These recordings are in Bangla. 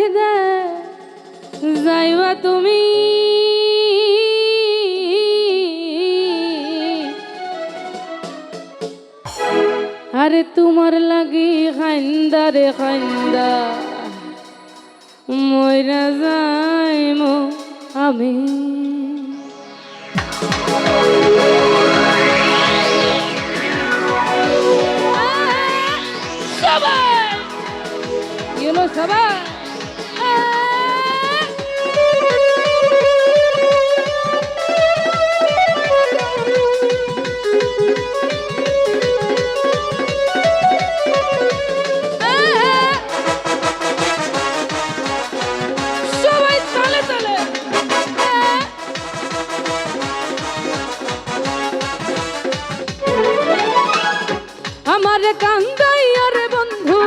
দে যাইবা তুমি আরে তোমার লাগি খান্দা রে খান্দা মইরা যাইমু আমি সবাই গেল সবাই আমার কান্দাইয়ার বন্ধু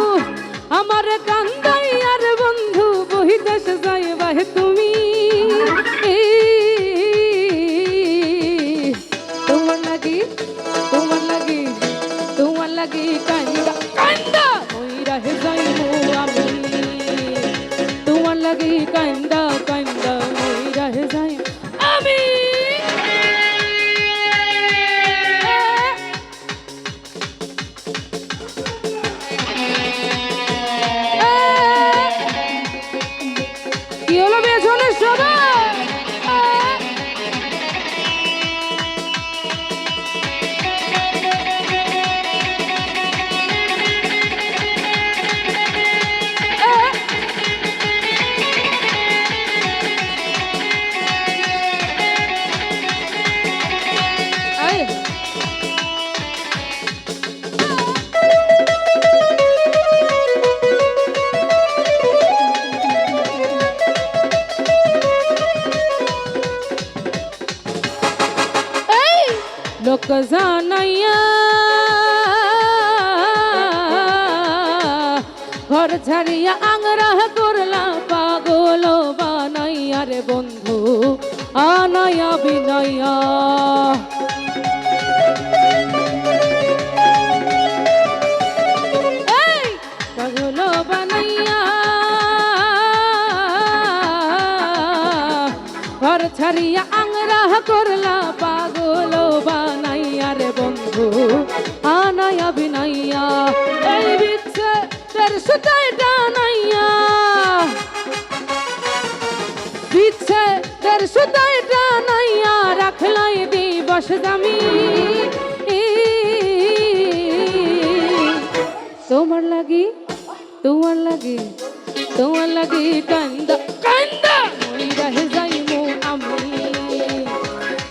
আমার কান্দাইয়ার বন্ধু বহিদেশ যাইবা তুমি তোমার লাগি তোমার লাগি তোমার লাগি কান্দা কান্দা মইরা হে যাইমু আমি তোমার লাগি কান্দা কান্দা মইরা হে যাই আমি লোক জানাইয়া ঘর ছাড়িয়া আংরা করলা পাগল বানাইয়া রে বন্ধু আনায়া বিনাইয়া পাগল বানাইয়া ঘর ছাড়িয়া আংরা করলা পাগল বানাইয়া রে বন্ধু আনায়া বিনাইয়া এই বিচ্ছে তোর সুতায় টানাইয়া বিচ্ছে তোর সুতায় টানাইয়া রাখলাই দিবস দামি তোমার লাগি তোমার লাগি তোমার লাগি কান্দা কান্দা মইরা হে যাইমু আমি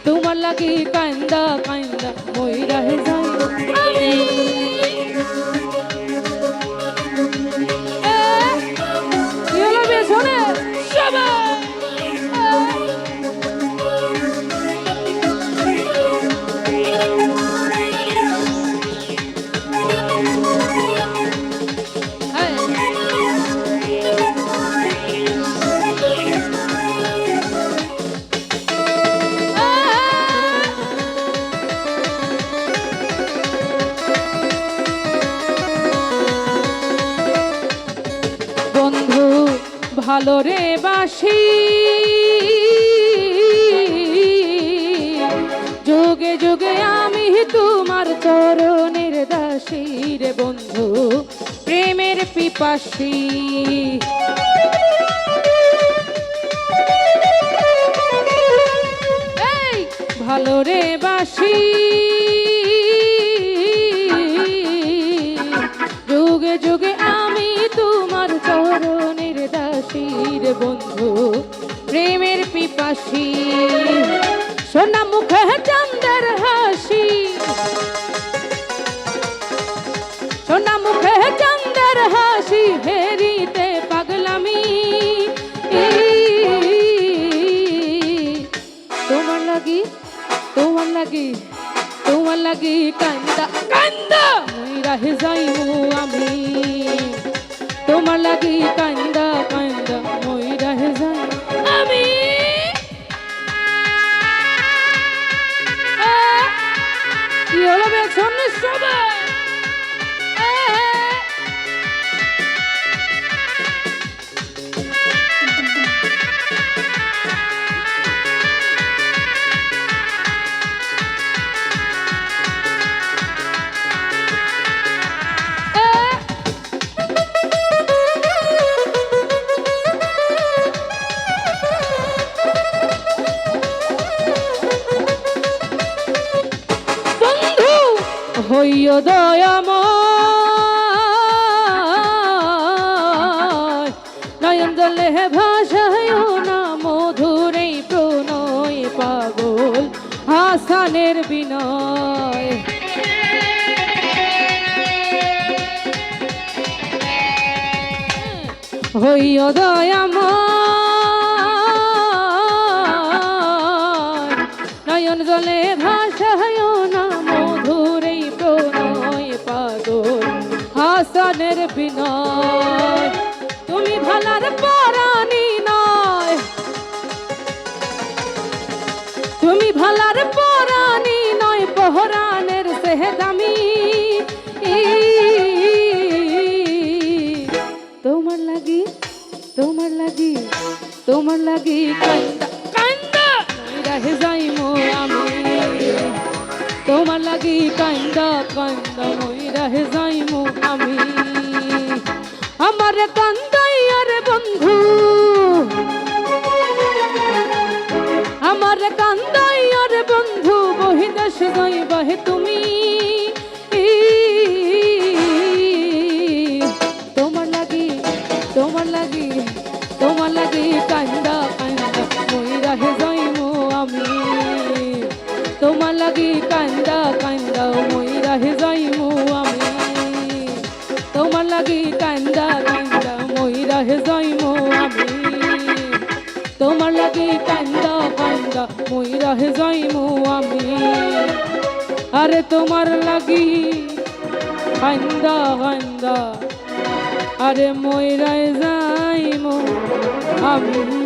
তোমার লাগি কান্দা কান্দা মইরা হে যাইমু আমি কি হলো বেশনে সবাই ভালো রে বাসি যোগে যোগে আমি তোমার চরণের দাসী রে বন্ধু প্রেমের পিপাসী এই ভালো রে বাসি যোগে যোগে আমি তোমার চরণের দাসী রে বন্ধু প্রেমের পিপাসী সোনা মুখে চাঁদের হাসি সোনা মুখে চাঁদের হাসি হেরিতে পাগলামি তোমার লাগি তোমার লাগি তোমার লাগি কান্দা কান্দা মইরা হে যাইমু আমি তোমার লাগি কান্দা কান্দা মইরা হে যাই আমি কি হলো বেছনে সবাই জলে ভাসায় না মধুর এই প্রণয় পাগল হাসানের বিনয় হইও দয়াময় নয়ন জলে ভাসায় না মধুর এই প্রণয় পাগল হাসানের বিনয় তুমি ভালার পরাণী নয় তুমি ভালার পরাণী নয় পহরানের সেহদামি তোমার লাগি তোমার লাগি তোমার লাগি কান্দা কান্দা রাহে যাইমো আমি তোমার লাগি কান্দা কান্দা মই রাহে যাইমো আমি আমার কান্দাই আর বন্ধু আমার কান্দাই আর বন্ধু বহিদাস যাইবাহে তুমি তোমার লাগি তোমার লাগি তোমার লাগি কান্দা কান্দা মই রাহে যাইমো আমি তোমার লাগি কান্দা কান্দা মই রাহে যাইমো আমি তোমার লাগি কান্দা কান্দা মই রাহে যাইমো আমি তোমার লাগি কান্দা কান্দা মই রাহে যাইমো আমি আরে তোমার লাগি কান্দা কান্দা আরে মই রাহে যাইমো আমি